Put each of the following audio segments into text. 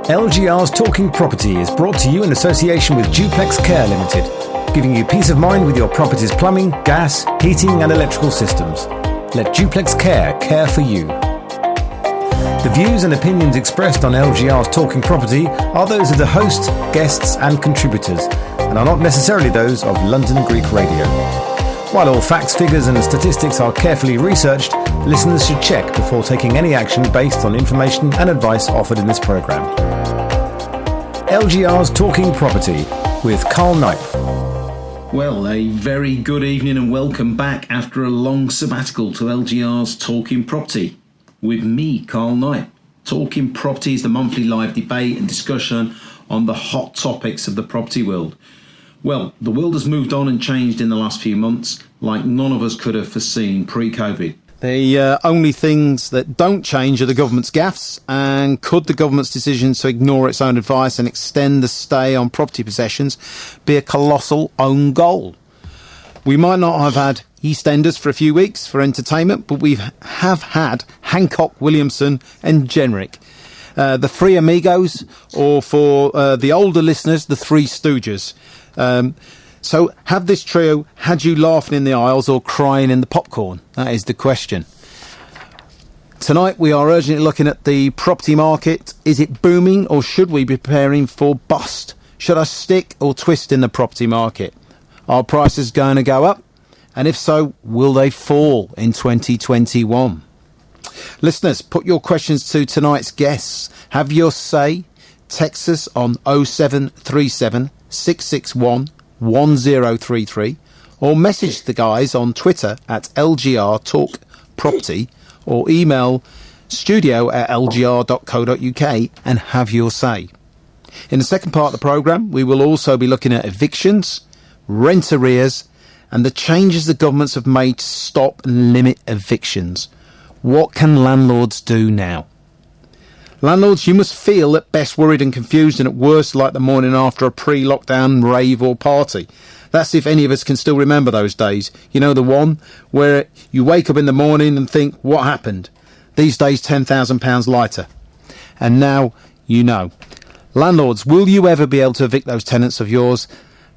LGRs Talking Property is brought to you in association with Duplex Care Limited, giving you peace of mind with your property's plumbing, gas, heating and electrical systems. Let Duplex care for you. The views and opinions expressed on LGRs Talking Property are those of the host, guests and contributors, and are not necessarily those of London Greek Radio. While all facts, figures and statistics are carefully researched, listeners should check before taking any action based on information and advice offered in this programme. LGR's Talking Property with Carl Knipe. Well, a very good evening and welcome back after a long sabbatical to LGR's Talking Property with me, Carl Knipe. Talking Property is the monthly live debate and discussion on the hot topics of the property world. Well, the world has moved on and changed in the last few months like none of us could have foreseen pre-COVID. The only things that don't change are the government's gaffes, and could the government's decisions to ignore its own advice and extend the stay on property possessions be a colossal own goal? We might not have had EastEnders for a few weeks for entertainment, but we have had Hancock, Williamson and Jenrick. The Three Amigos, or for the older listeners, the Three Stooges. So have this trio had you laughing in the aisles or crying in the popcorn? That is the question. Tonight we are urgently looking at the property market. Is it booming or should we be preparing for bust? Should I stick or twist in the property market? Are prices going to go up? And if so, will they fall in 2021? Listeners, put your questions to tonight's guests. Have your say. Text us on 0737 661 1033 or message the guys on Twitter at LGR Talk Property or email studio@lgr.co.uk and have your say. In the second part of the programme, we will also be looking at evictions, rent arrears and the changes the governments have made to stop and limit evictions. What can landlords do now? Landlords, you must feel at best worried and confused and at worst like the morning after a pre-lockdown rave or party. That's if any of us can still remember those days. You know, the one where you wake up in the morning and think, what happened? These days, £10,000 lighter. And now you know. Landlords, will you ever be able to evict those tenants of yours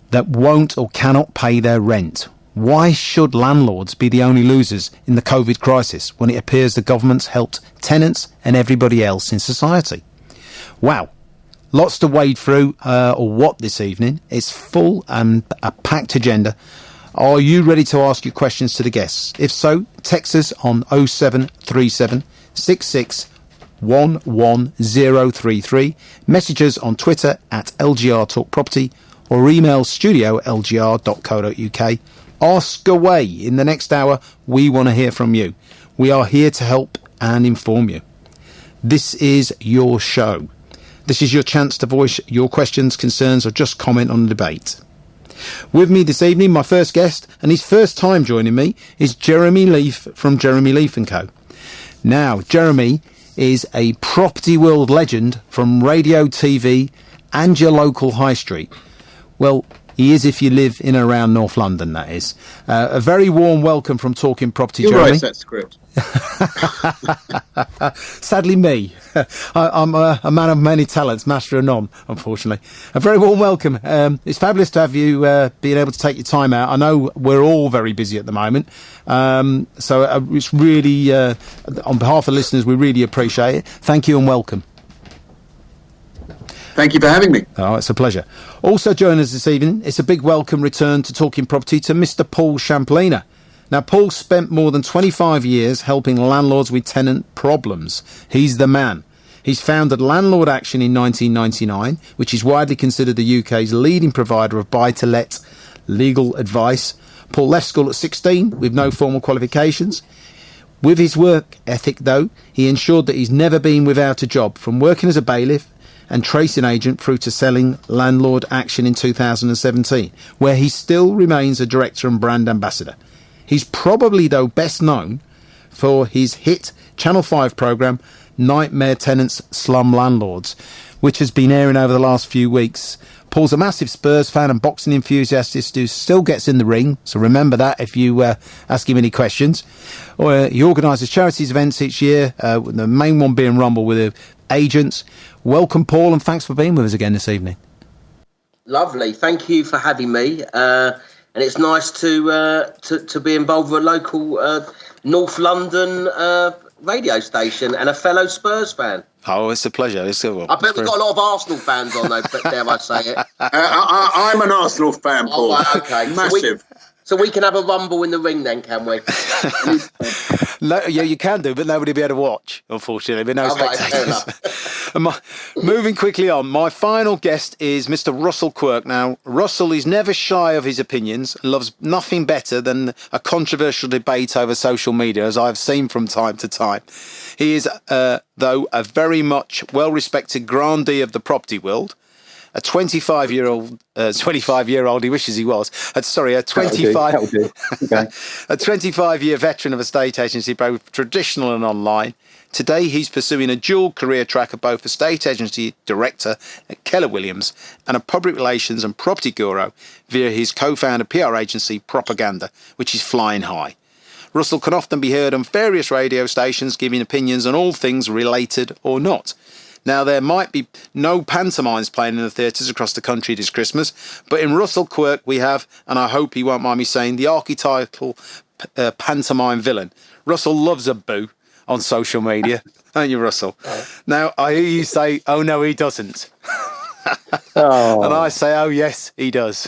that won't or cannot pay their rent? Why should landlords be the only losers in the COVID crisis when it appears the government's helped tenants and everybody else in society? Wow, lots to wade through or what this evening. It's full and a packed agenda. Are you ready to ask your questions to the guests? If so, text us on 0737 66 11033, message us on Twitter at LGR Talk Property or email studio@lgr.co.uk. Ask away. In the next hour, we want to hear from you. We are here to help and inform you. This is your show. This is your chance to voice your questions, concerns, or just comment on the debate. With me this evening, my first guest, and his first time joining me, is Jeremy Leaf from Jeremy Leaf & Co. Now, Jeremy is a property world legend from radio, TV, and your local high street. Well, he is if you live in and around North London, that is. A very warm welcome from Talking Property, You're Jeremy. right, that script. Sadly me. I'm a man of many talents, master of none, unfortunately. A very warm welcome. It's fabulous to have you being able to take your time out. I know we're all very busy at the moment. So it's really, on behalf of the listeners, we really appreciate it. Thank you and welcome. Thank you for having me. Oh, it's a pleasure. Also joining us this evening, it's a big welcome return to Talking Property to Mr. Paul Champolina. Now, Paul spent more than 25 years helping landlords with tenant problems. He's the man. He's founded Landlord Action in 1999, which is widely considered the UK's leading provider of buy-to-let legal advice. Paul left school at 16 with no formal qualifications. With his work ethic, though, he ensured that he's never been without a job, from working as a bailiff and tracing agent through to selling Landlord Action in 2017, where he still remains a director and brand ambassador. He's probably, though, best known for his hit Channel 5 programme, Nightmare Tenants, Slum Landlords, which has been airing over the last few weeks. Paul's a massive Spurs fan and boxing enthusiast who still gets in the ring, so remember that if you ask him any questions. He organises charities events each year, the main one being Rumble, with agents. Welcome, Paul, and thanks for being with us again this evening. Lovely. Thank you for having me. And it's nice to be involved with a local North London radio station and a fellow Spurs fan. Oh, it's a pleasure. I bet we've got a lot of Arsenal fans on, though, dare I say it. I'm an Arsenal fan, Paul. Oh, okay. Massive. So we can have a rumble in the ring then, can we? No, yeah, you can do, but nobody will be able to watch, unfortunately. But no spectators. Moving quickly on, my final guest is Mr. Russell Quirk. Now, Russell is never shy of his opinions, loves nothing better than a controversial debate over social media, as I've seen from time to time. He is, though, a very much well-respected grandee of the property world. A 25-year-old, he wishes he was. A 25-year veteran of a estate agency, both traditional and online. Today, he's pursuing a dual career track of both estate agency director at Keller Williams and a public relations and property guru via his co-founded PR agency Propaganda, which is flying high. Russell can often be heard on various radio stations giving opinions on all things related or not. Now, there might be no pantomimes playing in the theatres across the country this Christmas, but in Russell Quirk we have, and I hope he won't mind me saying, the archetypal pantomime villain. Russell loves a boo on social media, don't you, Russell? Now, I hear you say, oh, no, he doesn't. And I say, oh, yes, he does.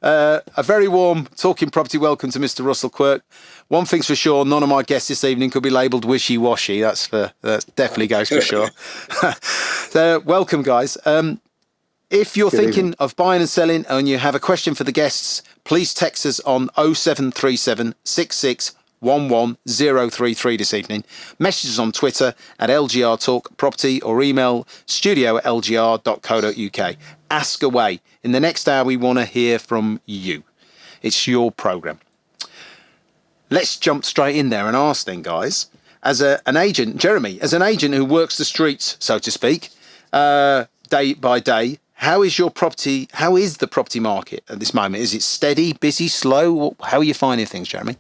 A very warm Talking Property welcome to Mr. Russell Quirk. One thing's for sure, none of my guests this evening could be labelled wishy-washy. That definitely goes for sure. So, welcome, guys. If you're thinking of buying and selling and you have a question for the guests, please text us on 0737 66 11033 this evening. Messages on Twitter at LGR Talk Property or email studio@lgr.co.uk. Ask away. In the next hour, we want to hear from you. It's your programme. Let's jump straight in there and ask then, guys. As an agent, Jeremy, as an agent who works the streets, so to speak, day by day, how is the property market at this moment? Is it steady, busy, slow? How are you finding things, Jeremy?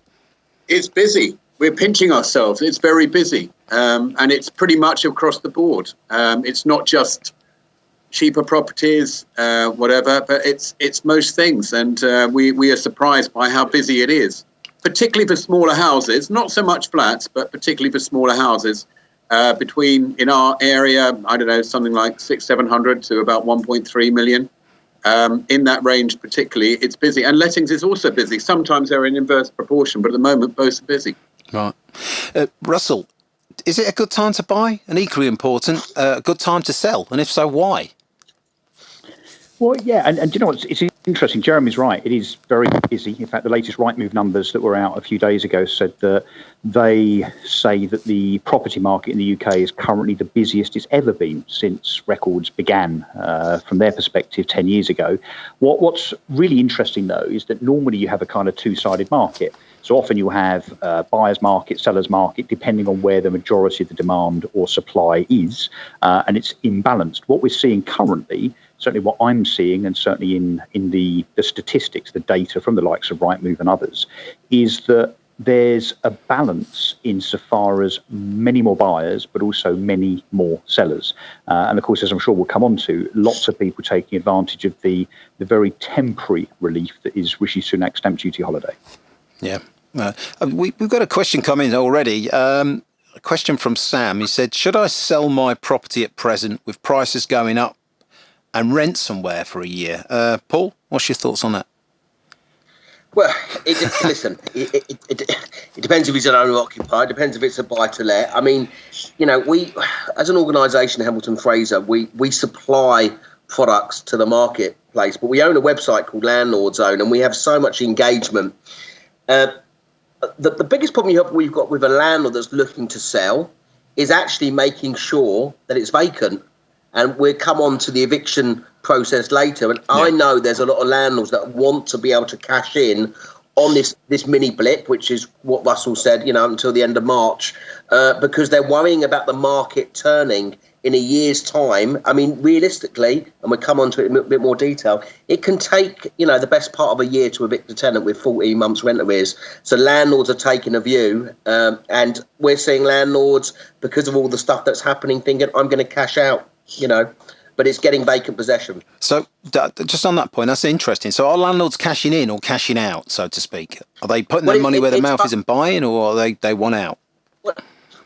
It's busy. We're pinching ourselves. It's very busy. And it's pretty much across the board. It's not just cheaper properties, whatever, but it's most things. And we are surprised by how busy it is, particularly for smaller houses, not so much flats, but particularly for smaller houses. Between, in our area, I don't know, something like 600-700 to about 1.3 million. In that range particularly, it's busy. And lettings is also busy. Sometimes they're in inverse proportion, but at the moment, both are busy. Right. Russell, is it a good time to buy? And equally important, a good time to sell? And if so, why? Well, yeah, and you know what? It's interesting. Jeremy's right. It is very busy. In fact, the latest Rightmove numbers that were out a few days ago said that they say that the property market in the UK is currently the busiest it's ever been since records began, from their perspective, 10 years ago. What's really interesting, though, is that normally you have a kind of two-sided market. So often you'll have buyer's market, seller's market, depending on where the majority of the demand or supply is, and it's imbalanced. What we're seeing currently, certainly what I'm seeing, and certainly in the statistics, the data from the likes of Rightmove and others, is that there's a balance insofar as many more buyers, but also many more sellers. And of course, as I'm sure we'll come on to, lots of people taking advantage of the very temporary relief that is Rishi Sunak's stamp duty holiday. Yeah. We've got a question coming already. A question from Sam. He said, should I sell my property at present with prices going up and rent somewhere for a year? Paul, what's your thoughts on that? Well, listen, it depends if it's an owner-occupied, depends if it's a buy-to-let. I mean, you know, we, as an organisation, Hamilton Fraser, we supply products to the marketplace, but we own a website called Landlord Zone, and we have so much engagement. The biggest problem we've got with a landlord that's looking to sell is actually making sure that it's vacant. And we'll come on to the eviction process later. And yeah. I know there's a lot of landlords that want to be able to cash in on this mini blip, which is what Russell said, you know, until the end of March, because they're worrying about the market turning in a year's time, I mean, realistically, and we'll come on to it in a bit more detail, it can take, the best part of a year to evict a tenant with 14 months rent arrears. So landlords are taking a view, and we're seeing landlords, because of all the stuff that's happening, thinking, I'm going to cash out, but it's getting vacant possession. So just on that point, that's interesting. So are landlords cashing in or cashing out, so to speak? Are they putting their money where their mouth is and buying, or are they want out?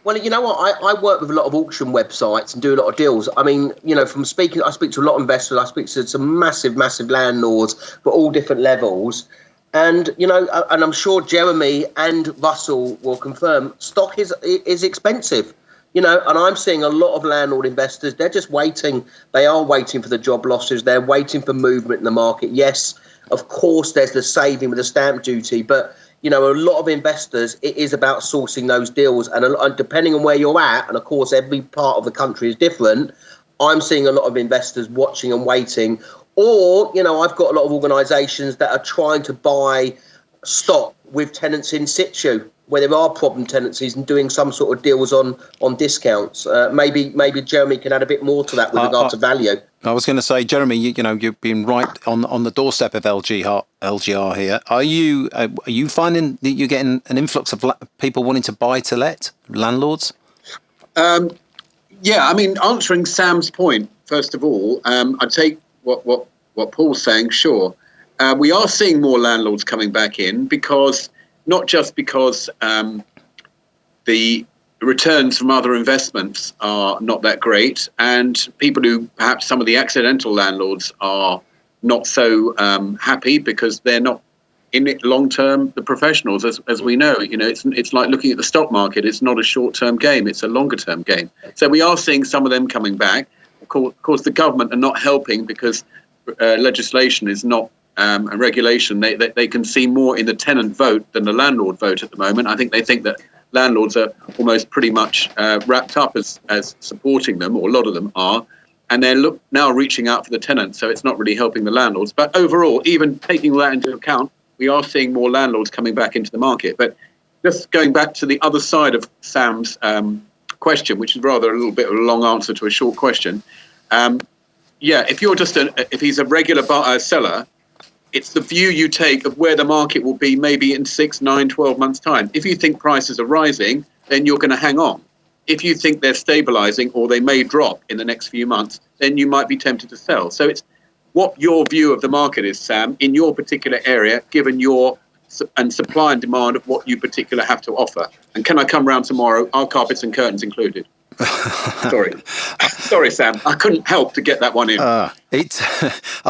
Well, you know what? I work with a lot of auction websites and do a lot of deals. I mean, from speaking, I speak to a lot of investors. I speak to some massive landlords, but all different levels. And, and I'm sure Jeremy and Russell will confirm, stock is expensive. And I'm seeing a lot of landlord investors, they're just waiting. They are waiting for the job losses. They're waiting for movement in the market. Yes, of course, there's the saving with the stamp duty, but a lot of investors, it is about sourcing those deals. And depending on where you're at, and of course, every part of the country is different, I'm seeing a lot of investors watching and waiting. Or, I've got a lot of organisations that are trying to buy stock with tenants in situ, where there are problem tenancies, and doing some sort of deals on discounts. Maybe Jeremy can add a bit more to that with regard to value. I was going to say, Jeremy, you've been right on the doorstep of LGR here. Are you finding that you're getting an influx of people wanting to buy to let, landlords? Yeah, I mean, answering Sam's point, first of all, I take what Paul's saying, sure. We are seeing more landlords coming back in, because not just because the returns from other investments are not that great, and people who perhaps some of the accidental landlords are not so happy because they're not in it long term. The professionals, as we know, it's like looking at the stock market. It's not a short term game; it's a longer term game. So we are seeing some of them coming back. Of course, the government are not helping, because legislation is not and regulation. They can see more in the tenant vote than the landlord vote at the moment. I think they think that landlords are almost pretty much wrapped up as supporting them, or a lot of them are, and they're now reaching out for the tenants, so it's not really helping the landlords. But overall, even taking all that into account, we are seeing more landlords coming back into the market. But just going back to the other side of Sam's question, which is rather a little bit of a long answer to a short question. If you're if he's a regular seller, it's the view you take of where the market will be maybe in 6, 9, 12 months' time. If you think prices are rising, then you're going to hang on. If you think they're stabilising or they may drop in the next few months, then you might be tempted to sell. So it's what your view of the market is, Sam, in your particular area, given your and supply and demand of what you particularly have to offer. And can I come round tomorrow? Are carpets and curtains included? Sorry, Sam. I couldn't help to get that one in. I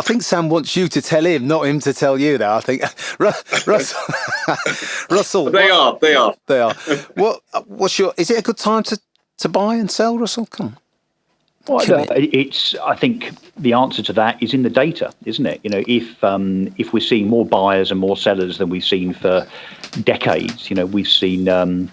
think Sam wants you to tell him, not him to tell you. That I think, Russell. They are. What's your? Is it a good time to buy and sell, Russell? Come on. Well, I think the answer to that is in the data, isn't it? If we're seeing more buyers and more sellers than we've seen for decades, we've seen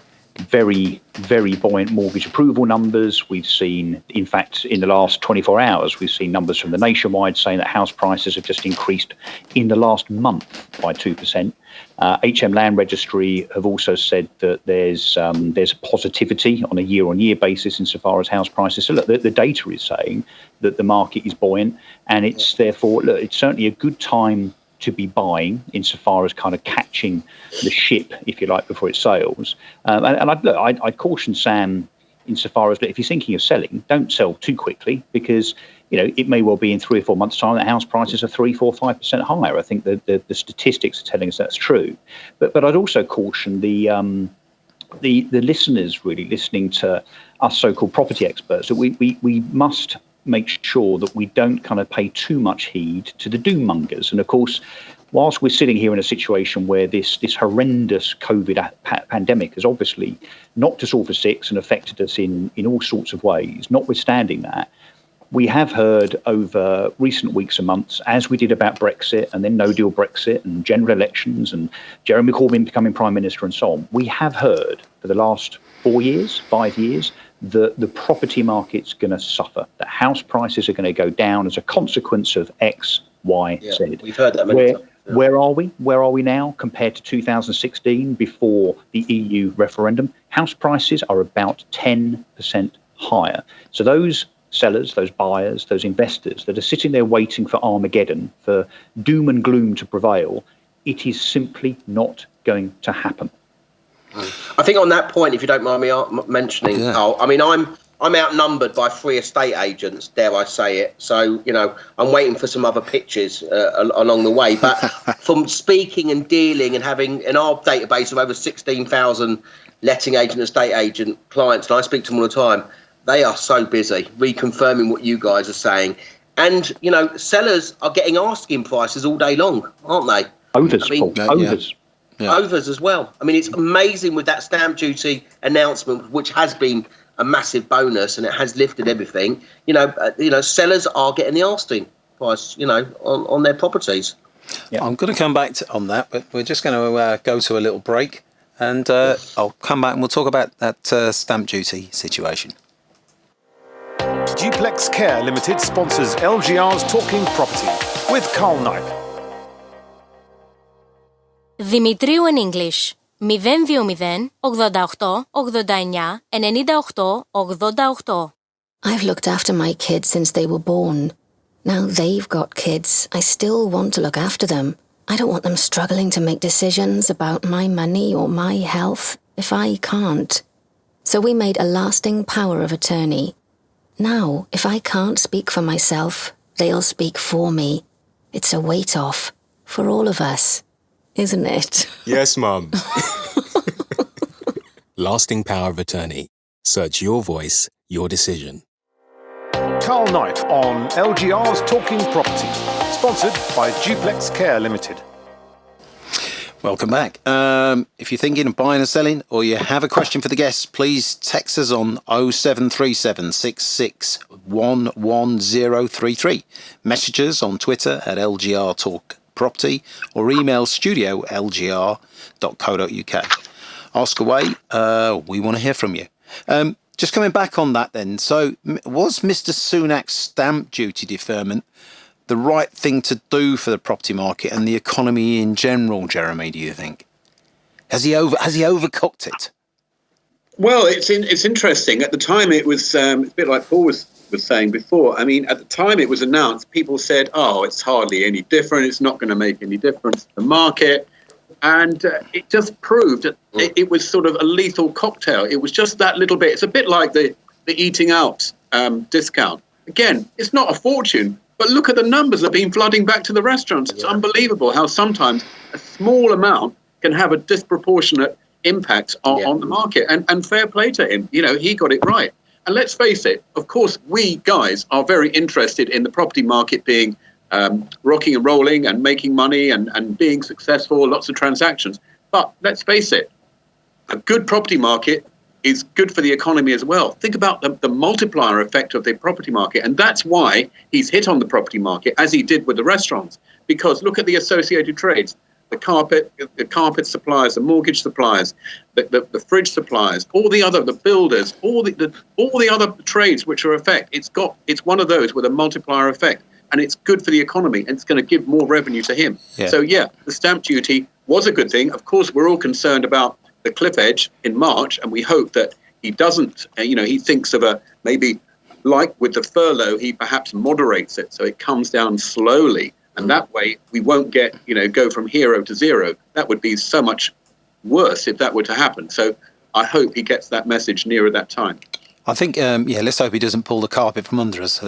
very, very buoyant mortgage approval numbers. We've seen, in fact, in the last 24 hours, we've seen numbers from the Nationwide saying that house prices have just increased in the last month by 2%. HM Land Registry have also said that there's positivity on a year-on-year basis insofar as house prices. So look, the data is saying that the market is buoyant, and it's therefore, it's certainly a good time to be buying insofar as kind of catching the ship, if you like, before it sails. And I'd caution Sam insofar as, if you're thinking of selling, don't sell too quickly, because it may well be in 3 or 4 months' time that house prices are 3, 4, 5% higher. I think the statistics are telling us that's true. But I'd also caution the listeners really listening to us so-called property experts that we must make sure that we don't kind of pay too much heed to the doom mongers. And of course, whilst we're sitting here in a situation where this horrendous COVID pandemic has obviously knocked us all for six and affected us in all sorts of ways, notwithstanding that, we have heard over recent weeks and months, as we did about Brexit and then no-deal Brexit and general elections and Jeremy Corbyn becoming Prime Minister and so on, we have heard for the last 5 years, that the property market's going to suffer, that house prices are going to go down as a consequence of X, Y, Z. We've heard that many times. Where are we? Where are we now compared to 2016 before the EU referendum? House prices are about 10% higher. So those sellers, those buyers, those investors that are sitting there waiting for Armageddon, for doom and gloom to prevail, it is simply not going to happen. I think on that point, if you don't mind me mentioning, Carl, I mean, I'm outnumbered by 3 estate agents, dare I say it. So, I'm waiting for some other pitches along the way. But from speaking and dealing and having in our database of over 16,000 letting agent, estate agent clients, and I speak to them all the time, they are so busy reconfirming what you guys are saying. And, sellers are getting asking prices all day long, aren't they? Overs, overs. Yeah. Overs as well. I mean, it's amazing with that stamp duty announcement, which has been a massive bonus and it has lifted everything. Sellers are getting the asking price, on their properties. Yeah. I'm going to come back on that, but we're just going to go to a little break, and I'll come back and we'll talk about that stamp duty situation. Duplex Care Limited sponsors LGRs Talking Property with Carl Knipe. Δημητρίου in English 020 88 89 98 88. I've looked after my kids since they were born. Now they've got kids. I still want to look after them. I don't want them struggling to make decisions about my money or my health if I can't. So we made a lasting power of attorney. Now, if I can't speak for myself, they'll speak for me. It's a weight off for all of us. Isn't it? Yes, Mum. Lasting power of attorney. Search your voice, your decision. Carl Knipe on LGRs Talking Property, sponsored by Duplex Care Limited. Welcome back. If you're thinking of buying or selling, or you have a question for the guests, please text us on 0737 66 11033. Message us on Twitter at LGR Talk Property, or email studio@lgr.co.uk. Ask away. We want to hear from you. Just coming back on that then. So was Mr. Sunak's stamp duty deferment the right thing to do for the property market and the economy in general, Jeremy, do you think? Has he overcooked it? Well, it's interesting. At the time, it was it's a bit like Paul was saying before. I mean, at the time it was announced, people said, "Oh, it's hardly any different. It's not going to make any difference to the market," and it just proved that it was sort of a lethal cocktail. It was just that little bit. It's a bit like the eating out discount. Again, it's not a fortune, but look at the numbers that have been flooding back to the restaurants. It's unbelievable how sometimes a small amount can have a disproportionate impact on the market. And fair play to him. He got it right. And let's face it, of course, we guys are very interested in the property market being rocking and rolling and making money and being successful, lots of transactions. But let's face it, a good property market is good for the economy as well. Think about the multiplier effect of the property market. And that's why he's hit on the property market, as he did with the restaurants. Because look at the associated trades. The carpet suppliers, the mortgage suppliers, the fridge suppliers, the builders, all the other trades which are affected. It's one of those with a multiplier effect, and it's good for the economy, and it's going to give more revenue to him. Yeah. So the stamp duty was a good thing. Of course, we're all concerned about the cliff edge in March, and we hope that he doesn't. He thinks of maybe like with the furlough, he perhaps moderates it so it comes down slowly. And that way we won't go from hero to zero. That would be so much worse if that were to happen. So I hope he gets that message nearer that time. I think, let's hope he doesn't pull the carpet from under us,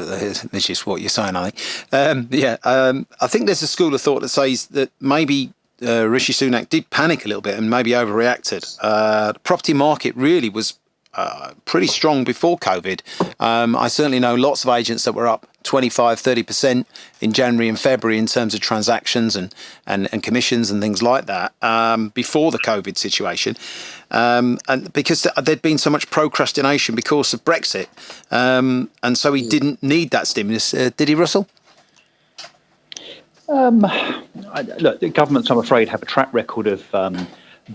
which is what you're saying, I think. I think there's a school of thought that says that maybe Rishi Sunak did panic a little bit and maybe overreacted. The property market really was pretty strong before COVID. I certainly know lots of agents that were up 25-30% in January and February in terms of transactions and commissions and things like that before the COVID situation, and because there'd been so much procrastination because of Brexit, and so he didn't need that stimulus, did he, Russell? Look, the governments, I'm afraid, have a track record of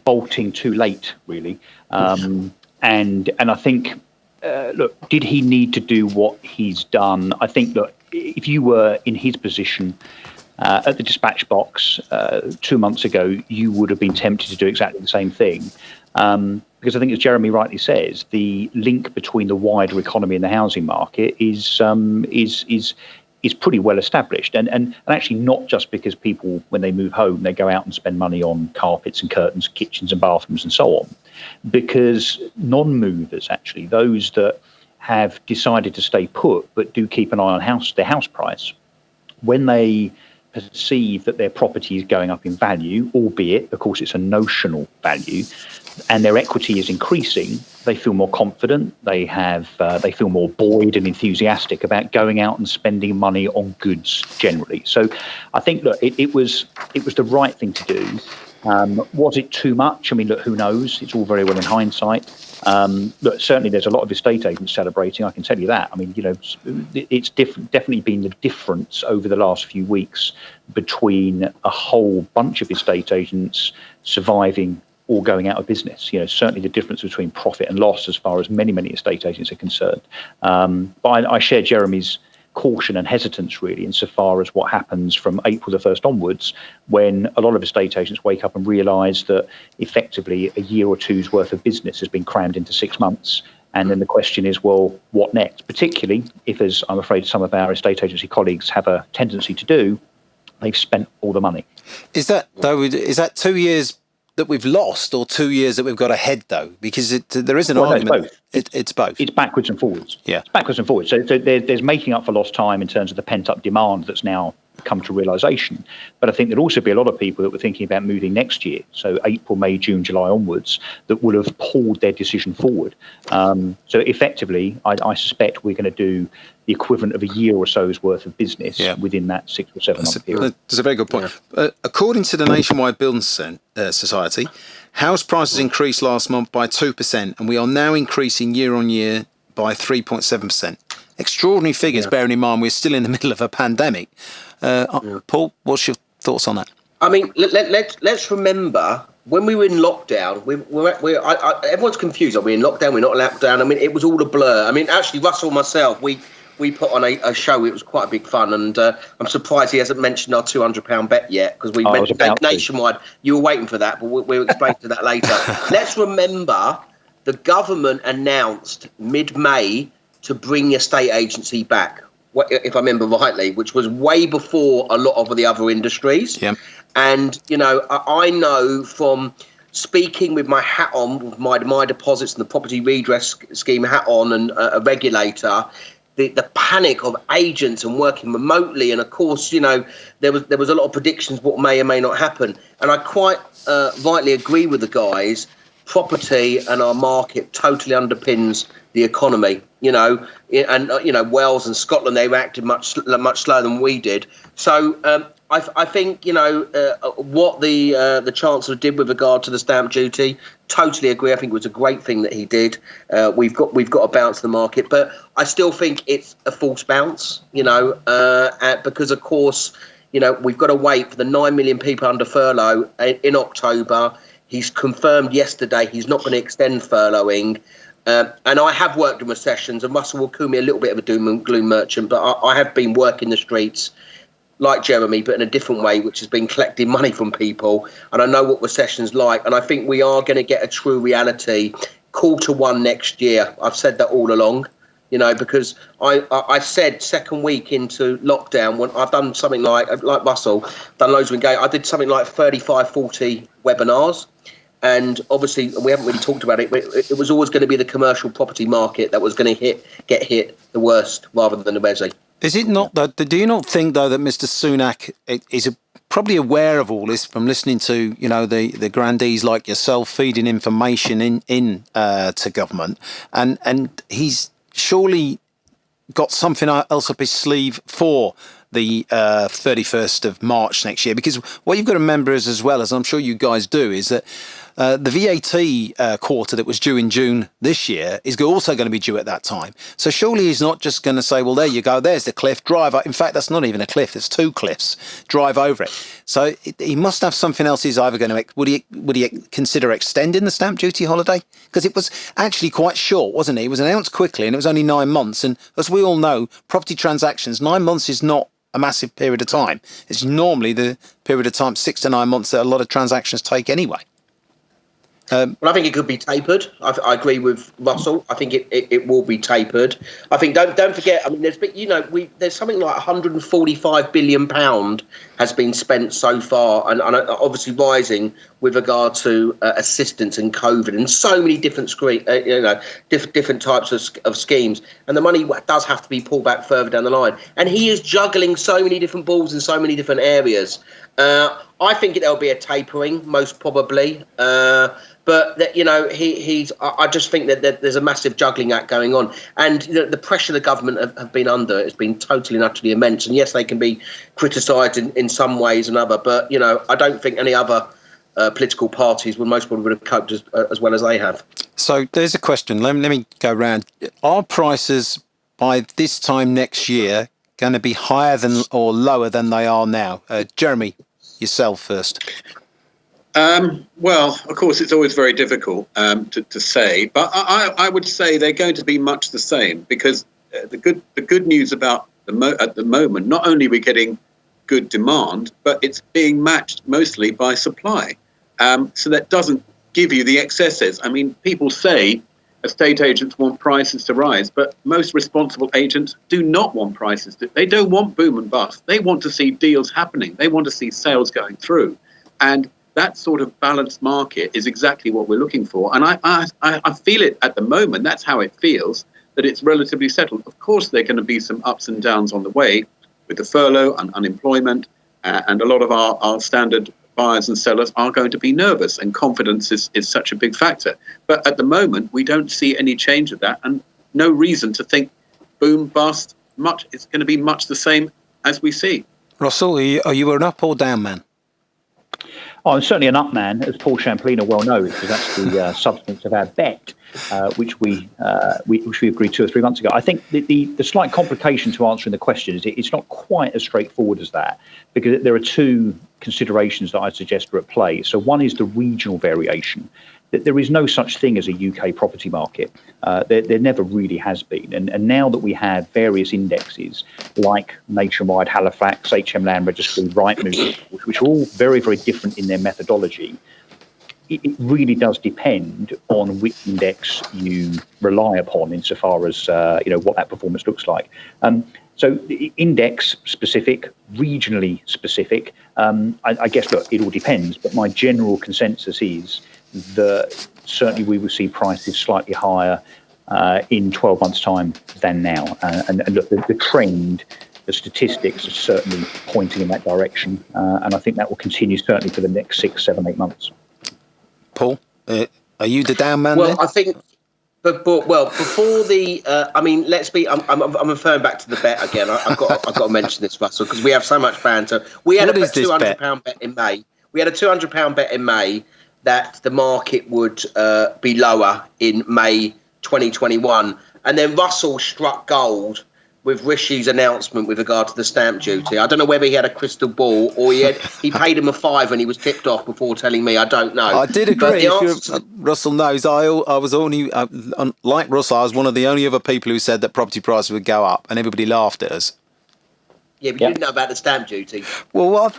bolting too late, really, and I think. Look, did he need to do what he's done? I think, look, if you were in his position at the dispatch box 2 months ago, you would have been tempted to do exactly the same thing. Because I think, as Jeremy rightly says, the link between the wider economy and the housing market is pretty well established, and actually not just because people, when they move home, they go out and spend money on carpets and curtains, kitchens and bathrooms and so on, because non-movers, actually, those that have decided to stay put but do keep an eye on their house price, when they perceive that their property is going up in value, albeit, of course, it's a notional value, and their equity is increasing, they feel more confident. They feel more buoyed and enthusiastic about going out and spending money on goods generally. So, I think, look, it was the right thing to do. Was it too much? I mean, look, who knows? It's all very well in hindsight. Look, certainly there's a lot of estate agents celebrating, I can tell you that. I mean, it's definitely been the difference over the last few weeks between a whole bunch of estate agents surviving or going out of business. Certainly the difference between profit and loss as far as many estate agents are concerned. But I share Jeremy's caution and hesitance, really, insofar as what happens from April the 1st onwards, when a lot of estate agents wake up and realise that effectively a year or two's worth of business has been crammed into 6 months. And then the question is, well, what next? Particularly if, as I'm afraid some of our estate agency colleagues have a tendency to do, they've spent all the money. Is that 2 years that we've lost, or 2 years that we've got ahead, though? Because there is an argument. It's both. It's backwards and forwards. Yeah. It's backwards and forwards. So there's making up for lost time in terms of the pent-up demand that's now come to realisation. But I think there'll also be a lot of people that were thinking about moving next year, so April, May, June, July onwards, that will have pulled their decision forward. So effectively, I suspect we're going to do the equivalent of a year or so's worth of business within that 6 or 7 month period. That's a very good point. According to the Nationwide Building Society, house prices increased last month by 2%, and we are now increasing year on year by 3.7%. Extraordinary figures, bearing in mind we're still in the middle of a pandemic. Paul, what's your thoughts on that? I mean, let's remember when we were in lockdown. Everyone's confused. Are we in lockdown? We're not in lockdown. I mean, it was all a blur. I mean, actually, Russell and myself, we put on a show. It was quite a big fun, and I'm surprised he hasn't mentioned our £200 bet yet, because we mentioned nationwide. You were waiting for that, but we'll explain to that later. Let's remember the government announced mid-May to bring estate agency back, if I remember rightly, which was way before a lot of the other industries. Yeah. And, I know from speaking with my hat on, with my deposits and the property redress scheme hat on, and a regulator, the panic of agents and working remotely. And of course, there was a lot of predictions what may or may not happen. And I quite rightly agree with the guys. Property and our market totally underpins the economy, and Wales and Scotland, they reacted much slower than we did. So I think what the Chancellor did with regard to the stamp duty, totally agree. I think it was a great thing that he did. We've got to bounce the market, but I still think it's a false bounce, because of course, we've got to wait for the 9 million people under furlough in October. He's confirmed yesterday he's not going to extend furloughing. And I have worked in recessions, and Russell will call me a little bit of a doom and gloom merchant, but I have been working the streets like Jeremy, but in a different way, which has been collecting money from people. And I know what recession's like. And I think we are going to get a true reality Q1 next year. I've said that all along, because I said second week into lockdown, when I've done something like Russell, done loads of engagement. I did something like 35, 40 webinars. And obviously, we haven't really talked about it, but it was always going to be the commercial property market that was going to get hit the worst, rather than the resi. Is it not, though? Do you not think, though, that Mr. Sunak is probably aware of all this from listening to, the grandees like yourself feeding information in to government, and he's surely got something else up his sleeve for the 31st of March next year? Because what you've got to remember is, as well, as I'm sure you guys do, is that the VAT quarter that was due in June this year is also going to be due at that time. So surely he's not just going to say, well, there you go, there's the cliff, drive. In fact, that's not even a cliff, it's 2 cliffs, drive over it. So he must have something else he's either going to... Would he consider extending the stamp duty holiday? Because it was actually quite short, wasn't it? It was announced quickly, and it was only 9 months. And as we all know, property transactions, 9 months is not a massive period of time. It's normally the period of time, 6 to 9 months, that a lot of transactions take anyway. Well, I think it could be tapered. I agree with Russell. I think it will be tapered. I think don't forget. I mean, there's something like 145 billion pound has been spent so far, and obviously rising with regard to assistance in COVID and so many different different types of schemes. And the money does have to be pulled back further down the line. And he is juggling so many different balls in so many different areas. I think there'll be a tapering, most probably. But that, I just think that there's a massive juggling act going on, and the pressure the government have been under has been totally and utterly immense. And yes, they can be criticised in some ways and other, but I don't think any other political parties would have coped as well as they have. So there's a question. Let me go round. Are prices by this time next year going to be higher than or lower than they are now? Jeremy, yourself first. Well, of course, it's always very difficult to say, but I would say they're going to be much the same, because the good news about at the moment, not only are we getting good demand, but it's being matched mostly by supply. So that doesn't give you the excesses. I mean, people say estate agents want prices to rise, but most responsible agents do not want prices. They don't want boom and bust. They want to see deals happening. They want to see sales going through. And that sort of balanced market is exactly what we're looking for. And I feel it at the moment. That's how it feels, that it's relatively settled. Of course, there are going to be some ups and downs on the way with the furlough and unemployment. And a lot of our standard buyers and sellers are going to be nervous, and confidence is such a big factor. But at the moment, we don't see any change of that, and no reason to think boom, bust, it's going to be much the same as we see. Russell, are you an up or down man? Oh, I'm certainly an up man, as Paul Champolina well knows, because that's the substance of our bet, which we agreed 2 or 3 months ago. I think the slight complication to answering the question is it's not quite as straightforward as that, because there are two considerations that I suggest are at play. So one is the regional variation. There is no such thing as a UK property market. There never really has been. And now that we have various indexes like Nationwide, Halifax, HM Land Registry, Rightmove, which are all very, very different in their methodology, it really does depend on which index you rely upon insofar as what that performance looks like. So index specific, regionally specific, I guess, look, it all depends. But my general consensus is that certainly we will see prices slightly higher in 12 months' time than now. And look, the trend, the statistics are certainly pointing in that direction. And I think that will continue certainly for the next 6, 7, 8 months. Paul, are you the down man? Well, then? I think... But before the, I'm referring back to the bet again. I've got to mention this, Russell, because we have so much banter. We had a £200 bet in May. We had a £200 bet in May that the market would be lower in May 2021, and then Russell struck gold with Rishi's announcement with regard to the stamp duty. I don't know whether he had a crystal ball or he paid him a £5 and he was tipped off before telling me. I don't know. I did agree. Russell knows I was only, like Russell, I was one of the only other people who said that property prices would go up, and everybody laughed at us. Yeah, but you didn't know about the stamp duty. Well,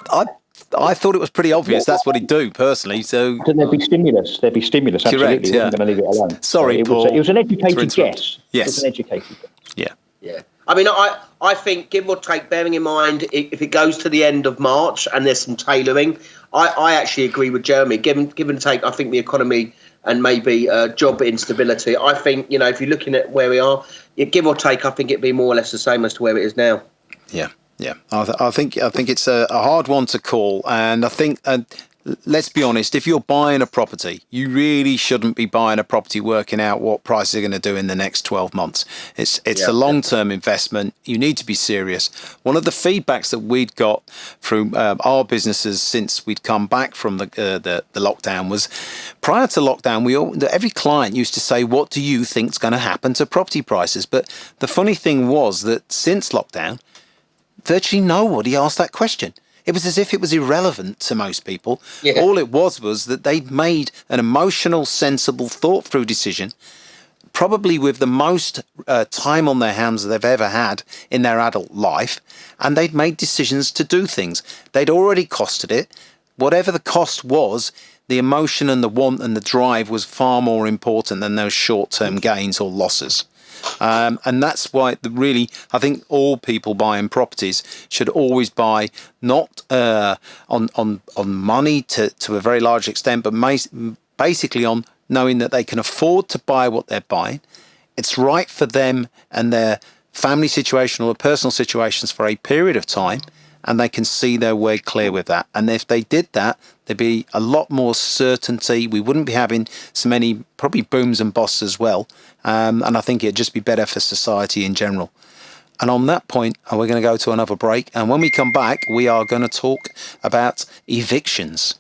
I thought it was pretty obvious. That's what he'd do, personally. So there'd be stimulus. Absolutely. Correct, yeah. We're going to leave it alone. Sorry, Paul. It was an educated guess. Yes. It was an educated guess. Yeah. I mean, I think, give or take, bearing in mind if it goes to the end of March and there's some tailoring, I actually agree with Jeremy. Give and take, I think the economy and maybe job instability, I think, if you're looking at where we are, give or take, I think it'd be more or less the same as to where it is now. Yeah. I think it's a hard one to call, and I think let's be honest, if you're buying a property, you really shouldn't be buying a property working out what prices are going to do in the next 12 months. It's a long-term investment. You need to be serious. One of the feedbacks that we'd got through our businesses since we'd come back from the lockdown was, prior to lockdown, every client used to say, what do you think's going to happen to property prices? But the funny thing was that since lockdown, virtually nobody asked that question. It was as if it was irrelevant to most people. Yeah. All it was that they'd made an emotional, sensible, thought-through decision, probably with the most time on their hands that they've ever had in their adult life, and they'd made decisions to do things. They'd already costed it. Whatever the cost was, the emotion and the want and the drive was far more important than those short-term gains or losses. And that's why really, I think all people buying properties should always buy not on money to a very large extent, but basically on knowing that they can afford to buy what they're buying. It's right for them and their family situation or personal situations for a period of time, and they can see their way clear with that. And if they did that, there'd be a lot more certainty. We wouldn't be having so many probably booms and busts as well. And I think it'd just be better for society in general. And on that point, we're going to go to another break. And when we come back, we are going to talk about evictions.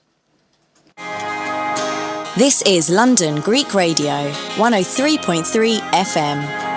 This is London Greek Radio, 103.3 FM.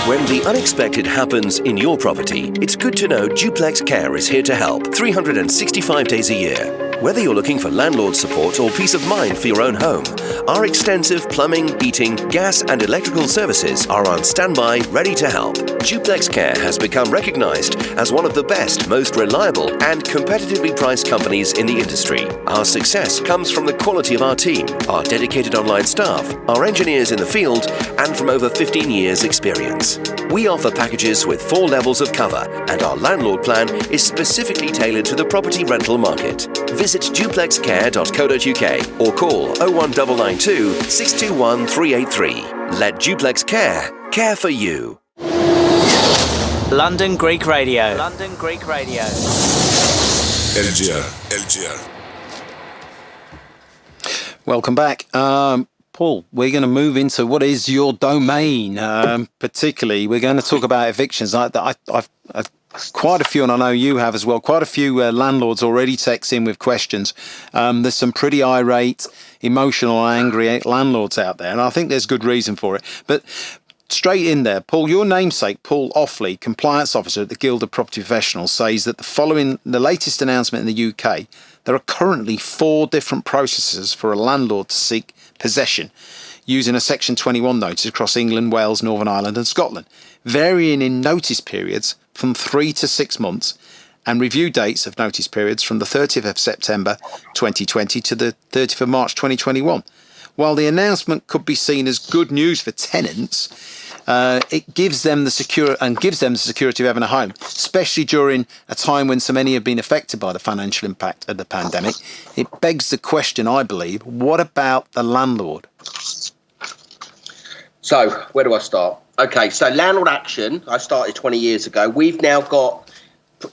When the unexpected happens in your property, it's good to know Duplex Care is here to help 365 days a year. Whether you're looking for landlord support or peace of mind for your own home, our extensive plumbing, heating, gas and electrical services are on standby, ready to help. Duplex Care has become recognised as one of the best, most reliable and competitively priced companies in the industry. Our success comes from the quality of our team, our dedicated online staff, our engineers in the field, and from over 15 years' experience. We offer packages with 4 levels of cover, and our landlord plan is specifically tailored to the property rental market. Visit duplexcare.co.uk or call 01992 621 383. Let Duplex care for you. London Greek Radio. London Greek Radio. LGR. Welcome back. Paul, we're going to move into what is your domain. Particularly, we're going to talk about evictions. I've quite a few, and I know you have as well, quite a few landlords already text in with questions. There's some pretty irate, emotional, angry landlords out there, and I think there's good reason for it. But straight in there, Paul, your namesake, Paul Offley, compliance officer at the Guild of Property Professionals, says that following the latest announcement in the UK, there are currently 4 different processes for a landlord to seek possession using a Section 21 notice across England, Wales, Northern Ireland and Scotland, varying in notice periods from 3 to 6 months and review dates of notice periods from the 30th of September 2020 to the 30th of March 2021. While the announcement could be seen as good news for tenants, it gives them the security of having a home, especially during a time when so many have been affected by the financial impact of the pandemic. It begs the question, I believe, what about the landlord? So, where do I start? Okay, so landlord action, I started 20 years ago. We've now got,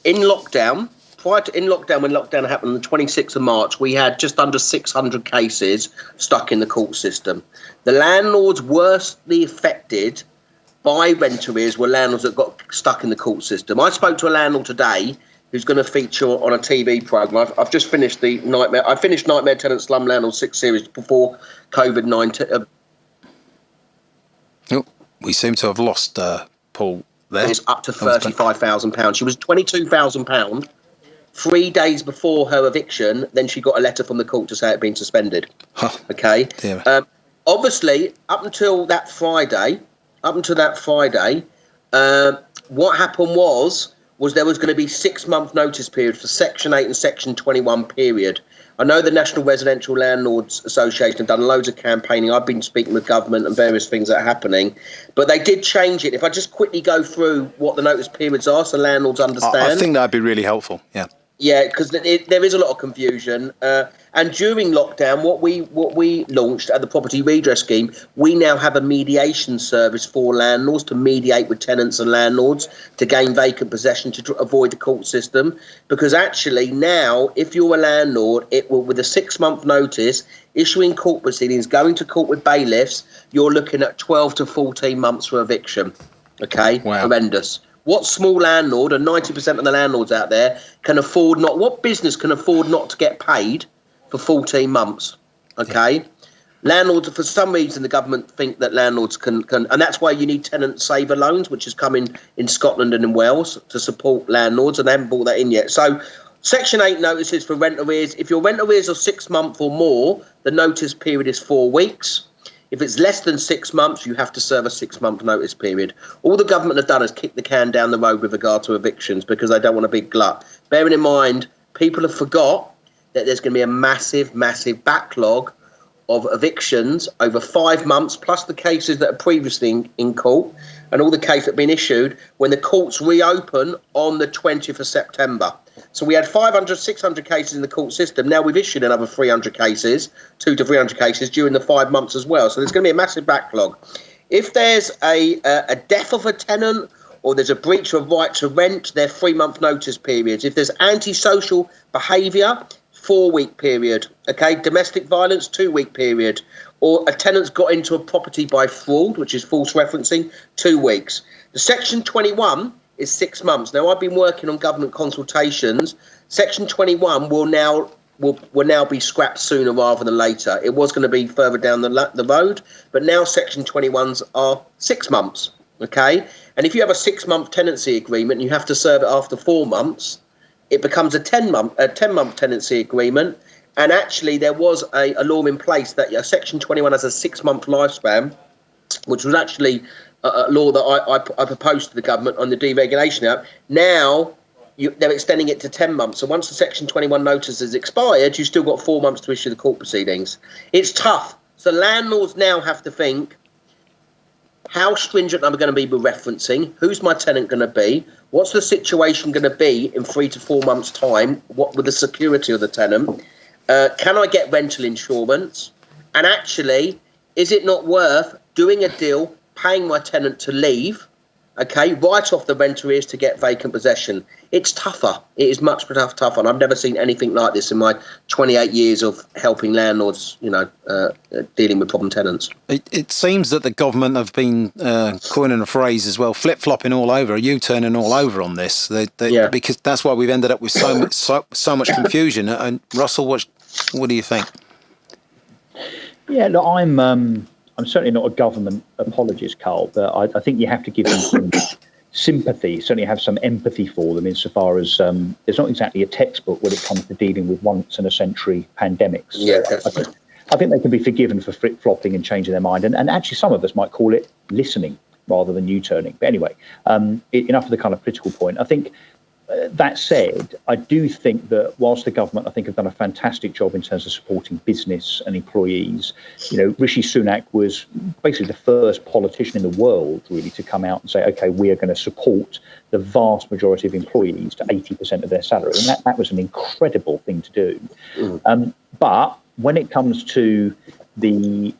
in lockdown, when lockdown happened on the 26th of March, we had just under 600 cases stuck in the court system. The landlords worstly affected by rent arrears were landlords that got stuck in the court system. I spoke to a landlord today who's going to feature on a TV programme. I've just finished the Nightmare. I finished Nightmare Tenant Slum Landlord 6 series before COVID-19. We seem to have lost Paul there. It's up to £35,000. She was £22,000 3 days before her eviction. Then she got a letter from the court to say it had been suspended. Okay. Obviously, up until that Friday, what happened was there was going to be 6-month notice period for Section 8 and Section 21 period. I know the National Residential Landlords Association have done loads of campaigning. I've been speaking with government and various things that are happening. But they did change it. If I just quickly go through what the notice periods are so landlords understand. I think that'd be really helpful, yeah. Yeah, because there is a lot of confusion. And during lockdown, what we launched at the Property Redress Scheme, we now have a mediation service for landlords to mediate with tenants and landlords to gain vacant possession to avoid the court system. Because actually now, if you're a landlord, it will, with a 6-month notice, issuing court proceedings, going to court with bailiffs, you're looking at 12 to 14 months for eviction. Okay, wow. Horrendous. What small landlord, and 90% of the landlords out there, what business can afford not to get paid for 14 months? Okay? Landlords, for some reason, the government think that landlords can, and that's why you need tenant saver loans, which is coming in Scotland and in Wales to support landlords, and they haven't brought that in yet. So, Section 8 notices for rent arrears. If your rent arrears are 6 months or more, the notice period is 4 weeks. If it's less than 6 months, you have to serve a 6-month notice period. All the government have done is kick the can down the road with regard to evictions because they don't want a big glut. Bearing in mind, people have forgot that there's going to be a massive, massive backlog of evictions over 5 months, plus the cases that are previously in court and all the cases that have been issued when the courts reopen on the 20th of September. So we had 500, 600 cases in the court system. Now we've issued another 300 cases, 200 to 300 cases during the 5 months as well. So there's going to be a massive backlog. If there's a death of a tenant or there's a breach of right to rent, they're 3-month notice periods. If there's antisocial behaviour, 4-week period. Okay, domestic violence, 2-week period. Or a tenant's got into a property by fraud, which is false referencing, 2 weeks. The Section 21 is 6 months. Now, I've been working on government consultations. Section 21 will now be scrapped sooner rather than later. It was going to be further down the road, but now Section 21s are 6 months. Okay, and if you have a 6-month tenancy agreement, you have to serve it after 4 months. It becomes a 10-month tenancy agreement. And actually, there was a law in place that Section 21 has a 6-month lifespan, which was actually a law that I proposed to the government on the Deregulation Act. Now, they're extending it to 10 months. So once the Section 21 notice has expired, you've still got 4 months to issue the court proceedings. It's tough. So landlords now have to think, how stringent am I going to be with referencing? Who's my tenant going to be? What's the situation going to be in 3 to 4 months' time? What with the security of the tenant? Can I get rental insurance? And actually, is it not worth doing a deal, paying my tenant to leave, okay, write off the rent arrears to get vacant possession? It's tougher. It is much tougher. And I've never seen anything like this in my 28 years of helping landlords, dealing with problem tenants. It seems that the government have been coining a phrase as well, flip-flopping all over, U-turning all over on this. Because that's why we've ended up with so much confusion. And Russell, what do you think? Yeah, look, I'm certainly not a government apologist, Carl, but I think you have to give them some sympathy, certainly have some empathy for them insofar as there's not exactly a textbook when it comes to dealing with once-in-a-century pandemics. Yeah, I think they can be forgiven for flip-flopping and changing their mind. And actually, some of us might call it listening rather than U-turning. But anyway, enough of the kind of political point. I think that said, I do think that whilst the government, I think, have done a fantastic job in terms of supporting business and employees, Rishi Sunak was basically the first politician in the world, really, to come out and say, OK, we are going to support the vast majority of employees to 80% of their salary. And that was an incredible thing to do. But when it comes to the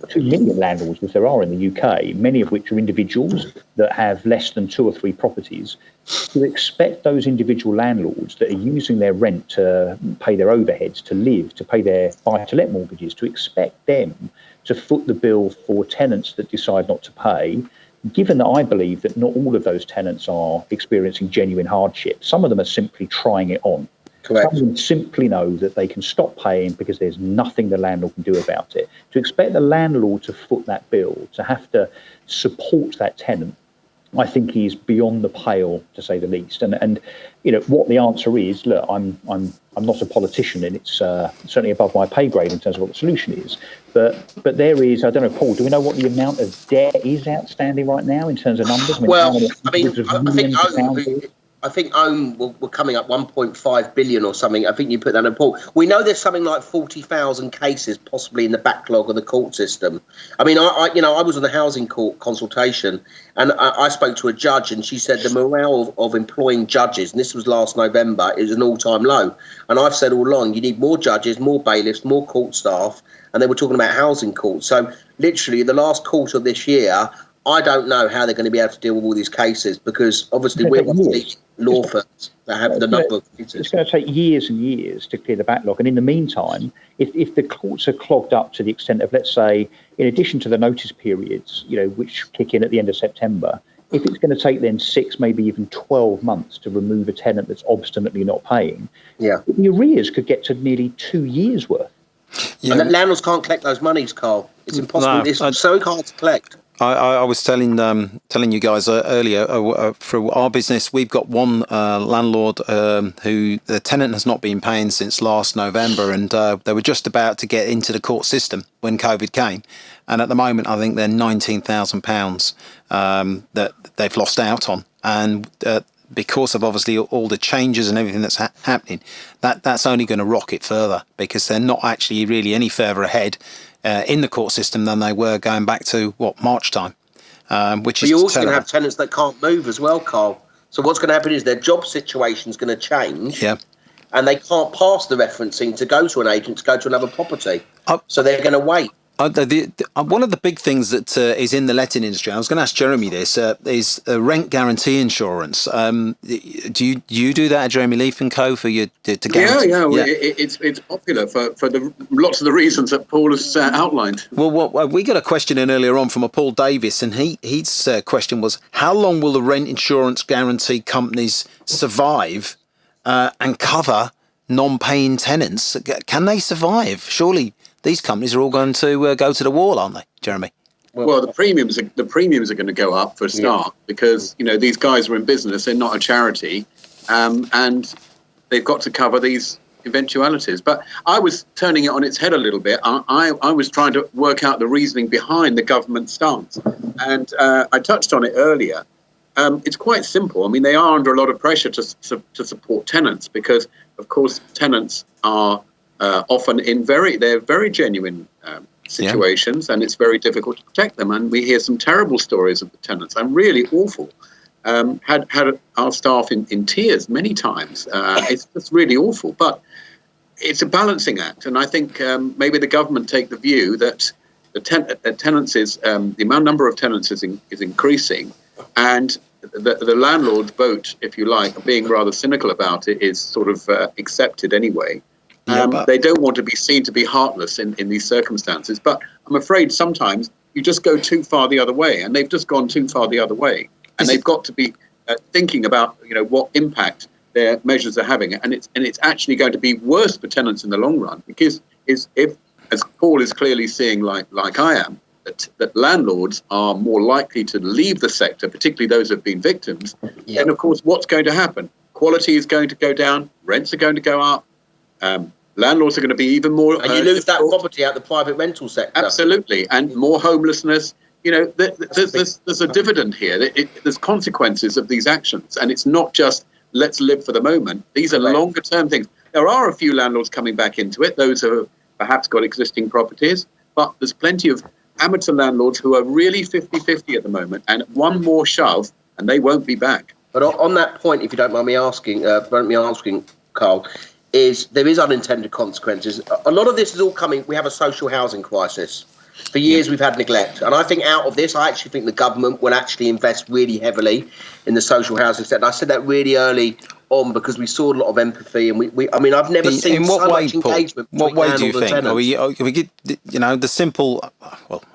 2 million landlords, which there are in the UK, many of which are individuals that have less than 2 or 3 properties, to expect those individual landlords that are using their rent to pay their overheads, to live, to pay their buy-to-let mortgages, to expect them to foot the bill for tenants that decide not to pay, given that I believe that not all of those tenants are experiencing genuine hardship. Some of them are simply trying it on. Correct. Some of them simply know that they can stop paying because there's nothing the landlord can do about it. To expect the landlord to foot that bill, to have to support that tenant, I think is beyond the pale, to say the least. And what the answer is, look, I'm not a politician, and it's certainly above my pay grade in terms of what the solution is. But there is, I don't know, Paul, do we know what the amount of debt is outstanding right now in terms of numbers? I think we're coming up 1.5 billion or something. I think you put that in a report. We know there's something like 40,000 cases possibly in the backlog of the court system. I mean, I was on the housing court consultation, and I spoke to a judge, and she said the morale of employing judges, and this was last November, is an all-time low. And I've said all along, you need more judges, more bailiffs, more court staff, and they were talking about housing courts. So literally the last quarter of this year, I don't know how they're going to be able to deal with all these cases, because obviously we're one of the law firms that have the number of cases. It's going to take years and years to clear the backlog. And in the meantime, if the courts are clogged up to the extent of, let's say, in addition to the notice periods, which kick in at the end of September, if it's going to take then 6, maybe even 12 months to remove a tenant that's obstinately not paying, the arrears could get to nearly 2 years' worth. Yeah. And landlords can't collect those monies, Carl. It's impossible. It's so hard to collect. I was telling you guys earlier, through our business, we've got one landlord who the tenant has not been paying since last November, and they were just about to get into the court system when COVID came. And at the moment, I think they're £19,000 that they've lost out on. And because of obviously all the changes and everything that's happening, that's only going to rocket further, because they're not actually really any further ahead in the court system than they were going back to March time, which but is you're also terrible. going to have tenants that can't move as well, Carl. So what's going to happen is their job situation is going to change, and they can't pass the referencing to go to an agent to go to another property. So they're going to wait. One of the big things that is in the letting industry, I was going to ask Jeremy this, is rent guarantee insurance. Do you do that at Jeremy Leaf and Co. for you to guarantee? It's popular for lots of the reasons that Paul has outlined. Well, we got a question in earlier on from a Paul Davis, and his question was, how long will the rent insurance guarantee companies survive and cover non-paying tenants? Can they survive? Surely these companies are all going to go to the wall, aren't they, Jeremy? Well, the premiums are going to go up for a start, because these guys are in business; they're not a charity, and they've got to cover these eventualities. But I was turning it on its head a little bit. I was trying to work out the reasoning behind the government stance, and I touched on it earlier. It's quite simple. I mean, they are under a lot of pressure to support tenants, because, of course, tenants are often they're very genuine situations, and it's very difficult to protect them. And we hear some terrible stories of the tenants. I'm really awful. Had our staff in tears many times. It's just really awful. But it's a balancing act, and I think maybe the government take the view that the number of tenants is increasing, and the landlord's vote, if you like, being rather cynical about it, is sort of accepted anyway. They don't want to be seen to be heartless in these circumstances, but I'm afraid sometimes you just go too far the other way, and they've just gone too far the other way, and they've got to be thinking about what impact their measures are having, and it's actually going to be worse for tenants in the long run, because if, as Paul is clearly seeing, like I am, that landlords are more likely to leave the sector, particularly those who have been victims, then of course what's going to happen? Quality is going to go down, rents are going to go up. Landlords are going to be even more... And you lose that property out the private rental sector. Absolutely. And more homelessness. There's a dividend here. There's consequences of these actions. And it's not just, let's live for the moment. These are longer term things. There are a few landlords coming back into it, those who have perhaps got existing properties. But there's plenty of amateur landlords who are really 50-50 at the moment. And one more shove, and they won't be back. But on that point, if you don't mind me asking, Carl, there is unintended consequences. A lot of this is all coming. We have a social housing crisis. For years, we've had neglect. And I think out of this, I actually think the government will actually invest really heavily in the social housing sector. And I said that really early on because we saw a lot of empathy. And I've never seen so much engagement. What way do you think? The simple,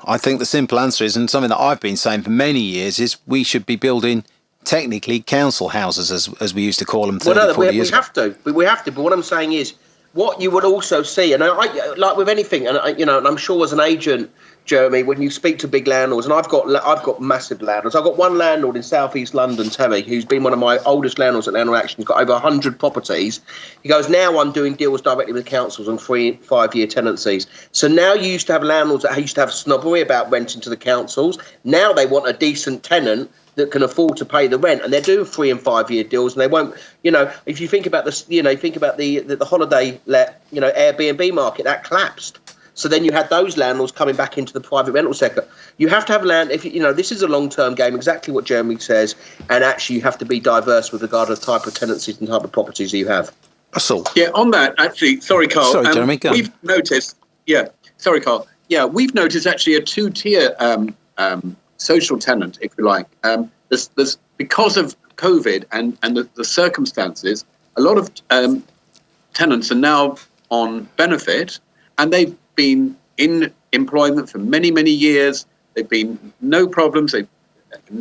I think the simple answer is, and something that I've been saying for many years, is we should be building technically council houses, as we used to call them 40 years ago. We have to. But what I'm saying is, what you would also see, and I like with anything, and and I'm sure as an agent, Jeremy, when you speak to big landlords, and I've got massive landlords. I've got one landlord in South East London, Terry, who's been one of my oldest landlords at Landlord Action. He's got over 100 properties. He goes, now I'm doing deals directly with councils on 3-5 year tenancies. So now you used to have landlords that used to have snobbery about renting to the councils. Now they want a decent tenant that can afford to pay the rent, and they're doing 3 and 5 year deals, and they won't. If you think about this, think about the holiday Airbnb market that collapsed. So then you had those landlords coming back into the private rental sector. You have to have land. This is a long term game, exactly what Jeremy says, and actually you have to be diverse with regard to the type of tenancies and type of properties that you have. So on that, actually, sorry, Carl. Sorry, Jeremy. We've noticed. Sorry, Carl. We've noticed actually a 2-tier. Social tenant, if you like. There's because of COVID and the circumstances, a lot of tenants are now on benefit, and they've been in employment for many, many years. They've been no problems. They've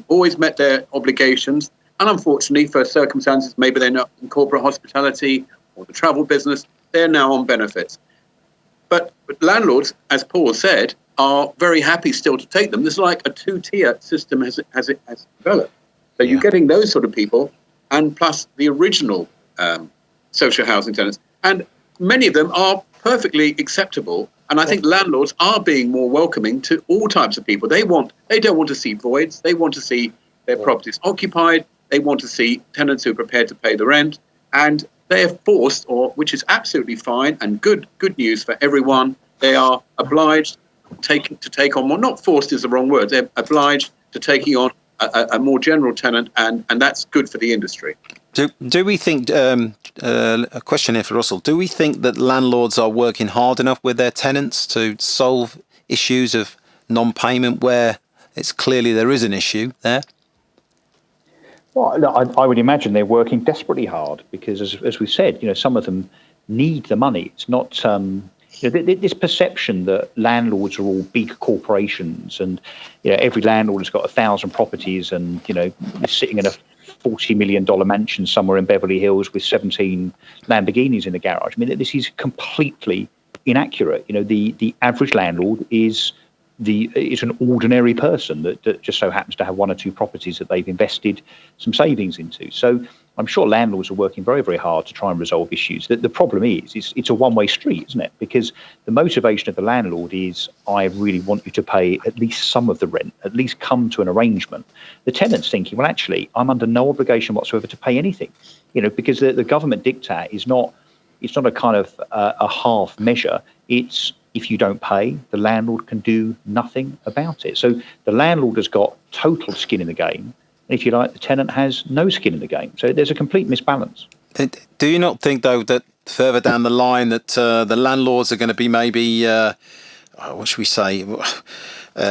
always met their obligations. And unfortunately, for circumstances, maybe they're not in corporate hospitality or the travel business, they're now on benefits. But landlords, as Paul said, are very happy still to take them. There's like a 2-tier system as it has developed. So you're getting those sort of people, and plus the original social housing tenants. And many of them are perfectly acceptable. And I think landlords are being more welcoming to all types of people. They don't want to see voids. They want to see their properties occupied. They want to see tenants who are prepared to pay the rent, and they are forced, which is absolutely fine and good news for everyone. They are obliged to take on more. Not forced is the wrong word. They're obliged to taking on a more general tenant, and that's good for the industry. Do we think, a question here for Russell, do we think that landlords are working hard enough with their tenants to solve issues of non-payment where it's clearly there is an issue there? Well, I would imagine they're working desperately hard because, as we said, some of them need the money. It's not this perception that landlords are all big corporations and every landlord has got 1,000 properties and is sitting in a $40 million mansion somewhere in Beverly Hills with 17 Lamborghinis in the garage. I mean, this is completely inaccurate. The average landlord is an ordinary person that just so happens to have one or two properties that they've invested some savings into. So I'm sure landlords are working very, very hard to try and resolve issues. The problem is it's a one-way street, isn't it? Because the motivation of the landlord is, I really want you to pay at least some of the rent, at least come to an arrangement. The tenant's thinking, well, actually, I'm under no obligation whatsoever to pay anything, because the government diktat is not, it's not a kind of a half measure. It's, if you don't pay, the landlord can do nothing about it. So the landlord has got total skin in the game. And if you like, the tenant has no skin in the game. So there's a complete misbalance. Do you not think, though, that further down the line that the landlords are going to be maybe, what should we say,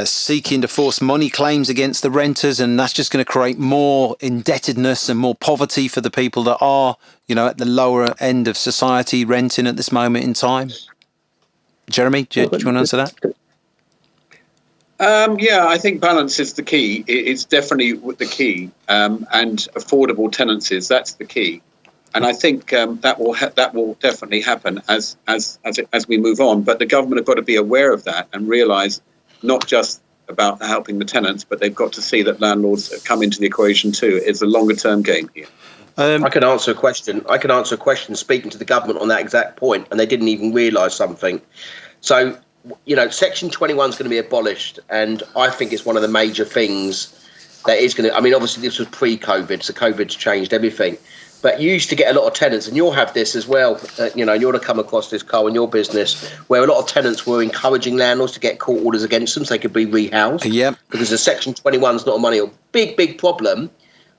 seeking to force money claims against the renters, and that's just going to create more indebtedness and more poverty for the people that are, at the lower end of society renting at this moment in time? Jeremy, do you want to answer that? Yeah, I think balance is the key. It's definitely the key, and affordable tenancies, that's the key. And I think that will definitely happen as we move on. But the government have got to be aware of that and realise not just about helping the tenants, but they've got to see that landlords come into the equation too. It's a longer term game here. I can answer a question speaking to the government on that exact point, and they didn't even realise something. So, Section 21 is going to be abolished, and I think it's one of the major things that is going to... I mean, obviously, this was pre-COVID, so COVID's changed everything. But you used to get a lot of tenants, and you'll have this as well, you're going to come across this, Carl, in your business, where a lot of tenants were encouraging landlords to get court orders against them so they could be rehoused. Yep. Because the Section 21 is not a money. A big problem.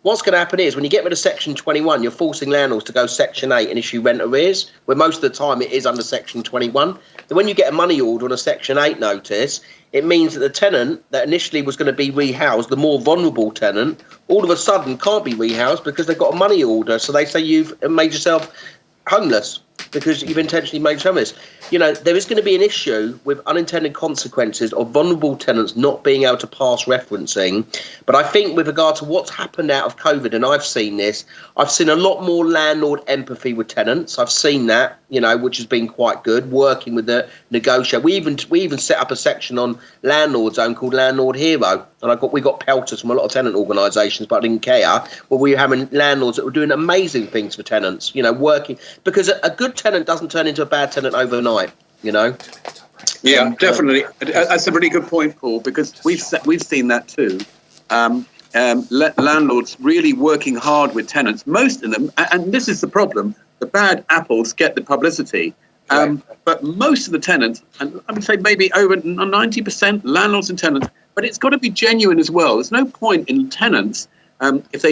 What's going to happen is when you get rid of Section 21, you're forcing landlords to go Section 8 and issue rent arrears, where most of the time it is under Section 21. Then when you get a money order on a Section 8 notice, it means that the tenant that initially was going to be rehoused, the more vulnerable tenant, all of a sudden can't be rehoused because they've got a money order. So they say you've made yourself homeless because you've intentionally made yourself homeless. There is going to be an issue with unintended consequences of vulnerable tenants not being able to pass referencing. But I think with regard to what's happened out of COVID, and I've seen a lot more landlord empathy with tenants. I've seen that, which has been quite good, working with the negotiator. We even set up a section on Landlord Zone called Landlord Hero. And we got pelters from a lot of tenant organisations, but I didn't care. Where we were having landlords that were doing amazing things for tenants, working. Because a good tenant doesn't turn into a bad tenant overnight, Yeah, definitely. That's a really good point, Paul, because we've seen that too. Landlords really working hard with tenants, most of them, and this is the problem, the bad apples get the publicity. But most of the tenants, and I would say maybe over 90% landlords and tenants, but it's got to be genuine as well. There's no point in tenants if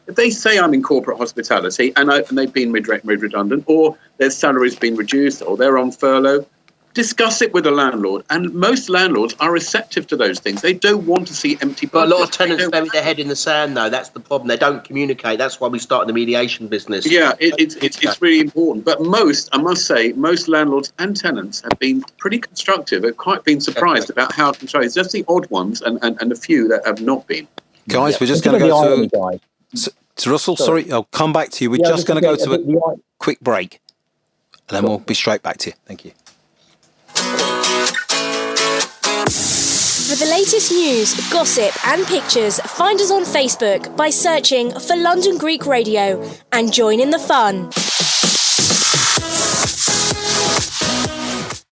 they say I'm in corporate hospitality and they've been made redundant, or their salary's been reduced, or they're on furlough, discuss it with the landlord. And most landlords are receptive to those things. They don't want to see empty buses. But a lot of tenants bury their head in the sand, though. That's the problem. They don't communicate. That's why we started the mediation business. Yeah, it's really important. But I must say, most landlords and tenants have been pretty constructive. I've quite been surprised about how constructive. It's just the odd ones and a few that have not been. Guys, we're just going to go to Russell. Sorry, I'll come back to you. We're just going to go to a quick break, and then we'll be straight back to you. Thank you. For the latest news, gossip and pictures, find us on Facebook by searching for London Greek Radio and join in the fun.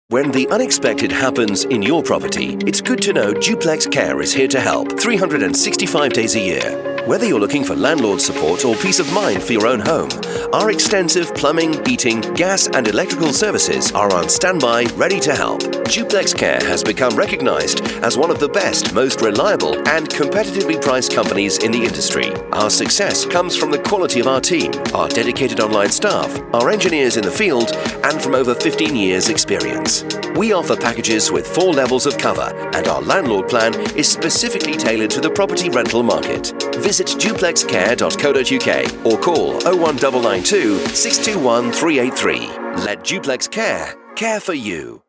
When the unexpected happens in your property, it's good to know Duplex Care is here to help 365 days a year. Whether you're looking for landlord support or peace of mind for your own home, our extensive plumbing, heating, gas and electrical services are on standby, ready to help. Duplex Care has become recognised as one of the best, most reliable and competitively priced companies in the industry. Our success comes from the quality of our team, our dedicated online staff, our engineers in the field, and from over 15 years' experience. We offer packages with 4 levels of cover, and our landlord plan is specifically tailored to the property rental market. Visit duplexcare.co.uk or call 01992 621 383. Let Duplex care for you.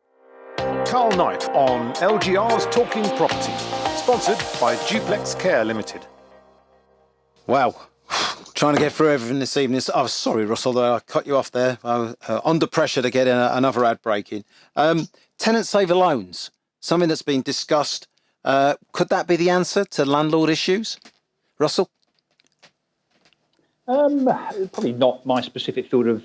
Carl Knight on LGRs Talking Property, sponsored by Duplex Care Limited. Wow. Trying to get through everything this evening. Oh, sorry, Russell, though I cut you off there. I was under pressure to get another ad break in. Tenant saver loans, something that's been discussed. Could that be the answer to landlord issues? Russell? Probably not my specific field of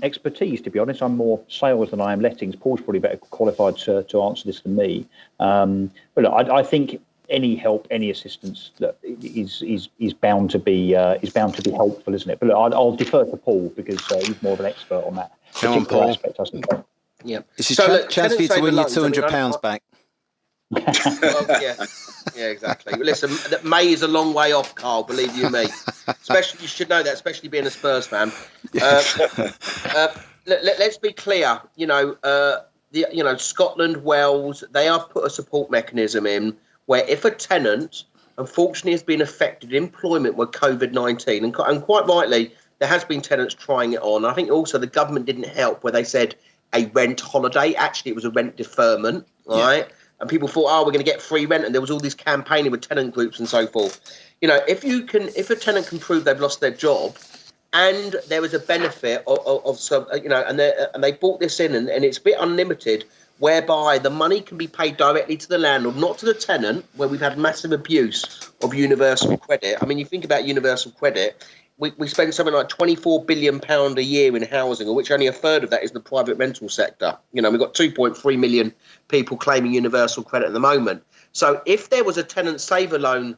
expertise, to be honest. I'm more sales than I am lettings. Paul's probably better qualified to answer this than me. But look, I think any help, any assistance that is bound to be helpful, isn't it? But look, I'll defer to Paul because he's more of an expert on that particular aspect, I suppose. Yeah. It's your chance for you to win your £200 back. Well, yeah, exactly. Well, listen, May is a long way off, Carl. Believe you me. Especially, you should know that, especially being a Spurs fan. Let's be clear. Scotland, Wales, they have put a support mechanism in where if a tenant, unfortunately, has been affected in employment with COVID-19, and quite rightly, there has been tenants trying it on. I think also the government didn't help where they said a rent holiday. Actually, it was a rent deferment, right? And people thought, we're going to get free rent, and there was all this campaigning with tenant groups and so forth. If a tenant can prove they've lost their job, and there is a benefit of some, and they brought this in, and it's a bit unlimited, whereby the money can be paid directly to the landlord, not to the tenant, where we've had massive abuse of universal credit. I mean, you think about universal credit. We spend something like £24 billion a year in housing, of which only a third of that is the private rental sector. We've got 2.3 million people claiming universal credit at the moment. So if there was a tenant saver loan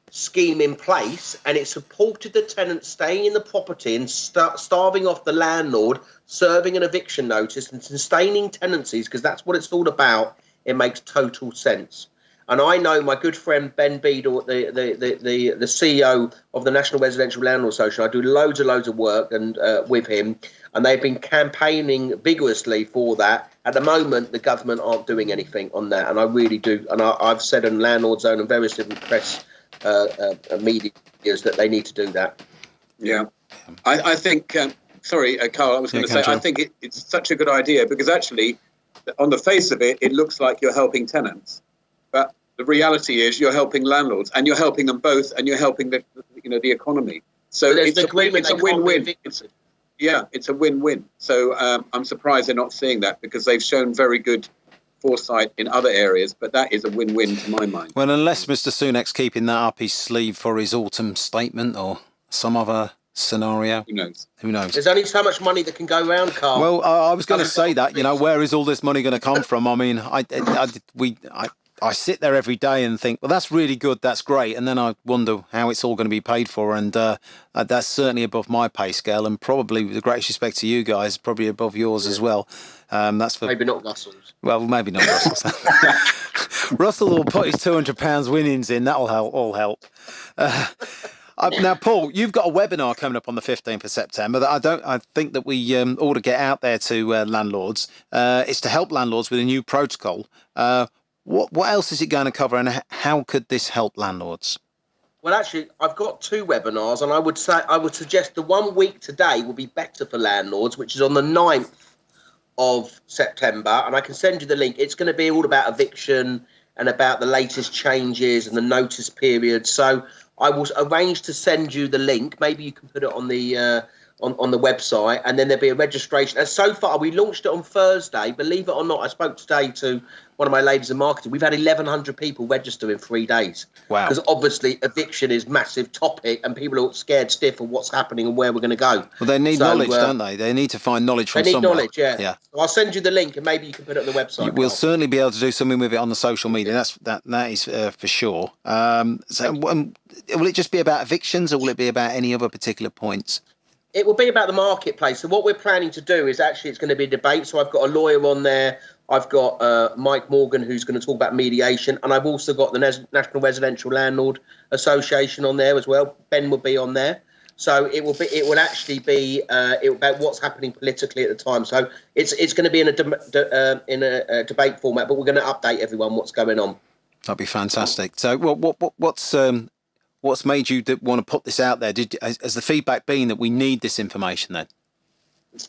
scheme in place and it supported the tenant staying in the property and starving off the landlord, serving an eviction notice and sustaining tenancies, because that's what it's all about, it makes total sense. And I know my good friend Ben Beadle, the CEO of the National Residential Landlord Association. I do loads of work and with him, and they've been campaigning vigorously for that. At the moment, the government aren't doing anything on that, and I really do. And I've said in Landlord Zone and various different press medias that they need to do that. Yeah, I think. Sorry, Carl, I was going to say. I think it's such a good idea because actually, on the face of it, it looks like you're helping tenants, but the reality is you're helping landlords, and you're helping them both, and you're helping the economy. So it's a win-win. It's a win-win. So I'm surprised they're not seeing that because they've shown very good foresight in other areas, but that is a win-win to my mind. Well, unless Mr. Sunak's keeping that up his sleeve for his autumn statement or some other scenario. Who knows? There's only so much money that can go around, Carl. Well, I was going to say that, where is all this money going to come from? I mean, I sit there every day and think, well, that's really good, that's great, and then I wonder how it's all going to be paid for, and that's certainly above my pay scale, and probably, with the greatest respect to you guys, probably above yours as well. That's for maybe not Russell's. Well, maybe not Russell's. Russell will put his £200 winnings in. That'll all help. Now, Paul, you've got a webinar coming up on the 15th of September that I think that we ought to get out there to landlords. It's to help landlords with a new protocol. What else is it going to cover, and how could this help landlords? Well, actually, I've got 2 webinars, and I would suggest the 1 week today will be better for landlords, which is on the 9th of September, and I can send you the link. It's going to be all about eviction and about the latest changes and the notice period. So I will arrange to send you the link. Maybe you can put it on the on the website, and then there'll be a registration. And so far, we launched it on Thursday. Believe it or not, I spoke today to one of my ladies in marketing. We've had 1,100 people register in 3 days. Wow. Because obviously eviction is a massive topic, and people are scared stiff of what's happening and where we're going to go. Well, they need knowledge, don't they? They need to find knowledge from somewhere. They need knowledge, yeah. So I'll send you the link, and maybe you can put it on the website. We'll certainly be able to do something with it on the social media. That is for sure. Will it just be about evictions, or will it be about any other particular points? It will be about the marketplace. So what we're planning to do is actually it's going to be a debate. So I've got a lawyer on there. I've got Mike Morgan, who's going to talk about mediation. And I've also got the National Residential Landlord Association on there as well. Ben will be on there. So it will actually be about what's happening politically at the time. So it's going to be in a debate format, but we're going to update everyone what's going on. That'd be fantastic. So what's made you want to put this out there? Has the feedback been that we need this information then?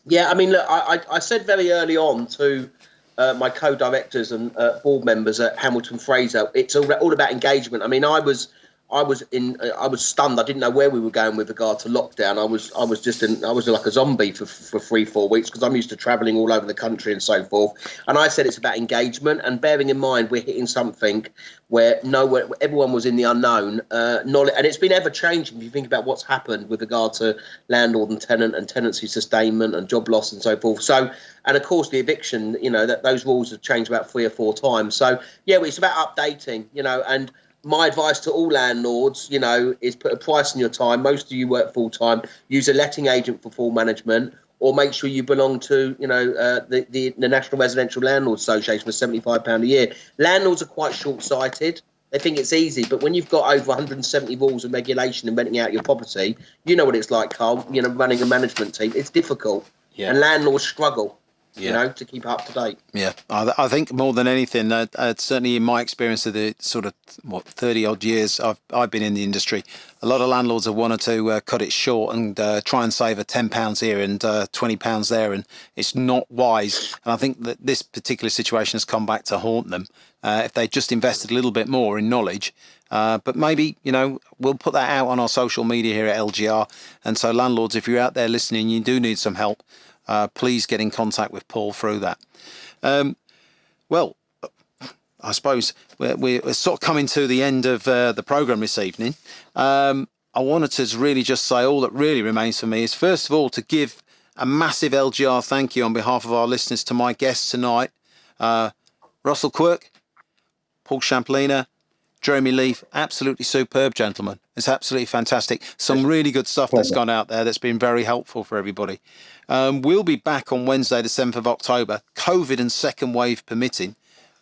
Yeah, I mean, look, I said very early on to my co-directors and board members at Hamilton Fraser, it's all about engagement. I mean, I was stunned. I didn't know where we were going with regard to lockdown. I was like a zombie for 3-4 weeks because I'm used to travelling all over the country and so forth. And I said it's about engagement and bearing in mind we're hitting something where everyone was in the unknown. Knowledge, and it's been ever changing. If you think about what's happened with regard to landlord and tenant and tenancy sustainment and job loss and so forth. So, and of course the eviction, those rules have changed about 3 or 4 times. So yeah, it's about updating, and my advice to all landlords, is put a price on your time. Most of you work full time. Use a letting agent for full management, or make sure you belong to, the National Residential Landlord Association for £75 a year. Landlords are quite short-sighted. They think it's easy, but when you've got over 170 rules and regulation and renting out your property, you know what it's like, Carl. Running a management team, it's difficult, and landlords struggle. To keep up to date. Yeah, I think more than anything, certainly in my experience of the sort of 30 odd years I've been in the industry, a lot of landlords have wanted to cut it short and try and save a £10 here and £20 there, and it's not wise. And I think that this particular situation has come back to haunt them. If they just invested a little bit more in knowledge. But maybe, we'll put that out on our social media here at LGR. And so landlords, if you're out there listening, you do need some help. Please get in contact with Paul through that. Well, I suppose we're sort of coming to the end of the programme this evening. I wanted to really just say all that really remains for me is, first of all, to give a massive LGR thank you on behalf of our listeners to my guests tonight, Russell Quirk, Paul Champolina, Jeremy Leaf. Absolutely superb, gentlemen. It's absolutely fantastic. Some really good stuff that's gone out there that's been very helpful for everybody. We'll be back on Wednesday, the 7th of October, COVID and second wave permitting,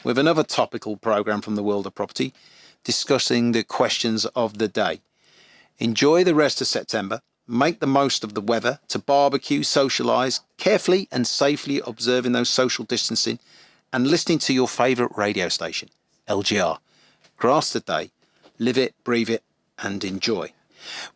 with another topical programme from the world of property, discussing the questions of the day. Enjoy the rest of September. Make the most of the weather to barbecue, socialise, carefully and safely observing those social distancing, and listening to your favourite radio station, LGR. Grasp the day, live it, breathe it, and enjoy.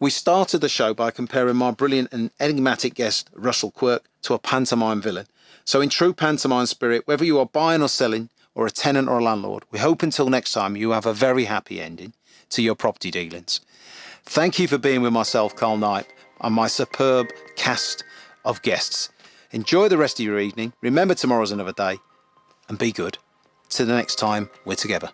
We started the show by comparing my brilliant and enigmatic guest, Russell Quirk, to a pantomime villain. So in true pantomime spirit, whether you are buying or selling, or a tenant or a landlord, we hope until next time you have a very happy ending to your property dealings. Thank you for being with myself, Carl Knight, and my superb cast of guests. Enjoy the rest of your evening. Remember tomorrow's another day, and be good. Till the next time we're together.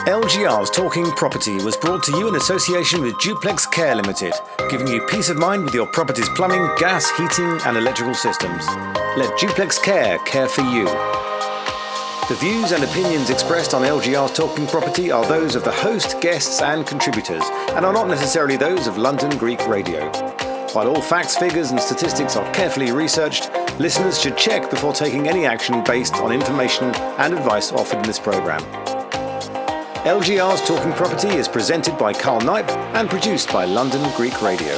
LGR's Talking Property was brought to you in association with Duplex Care Limited, giving you peace of mind with your property's plumbing, gas, heating and electrical systems. Let Duplex care for you. The views and opinions expressed on LGR's Talking Property are those of the host, guests and contributors, and are not necessarily those of London Greek Radio. While all facts, figures and statistics are carefully researched, listeners should check before taking any action based on information and advice offered in this programme. LGR's Talking Property is presented by Carl Knight and produced by London Greek Radio.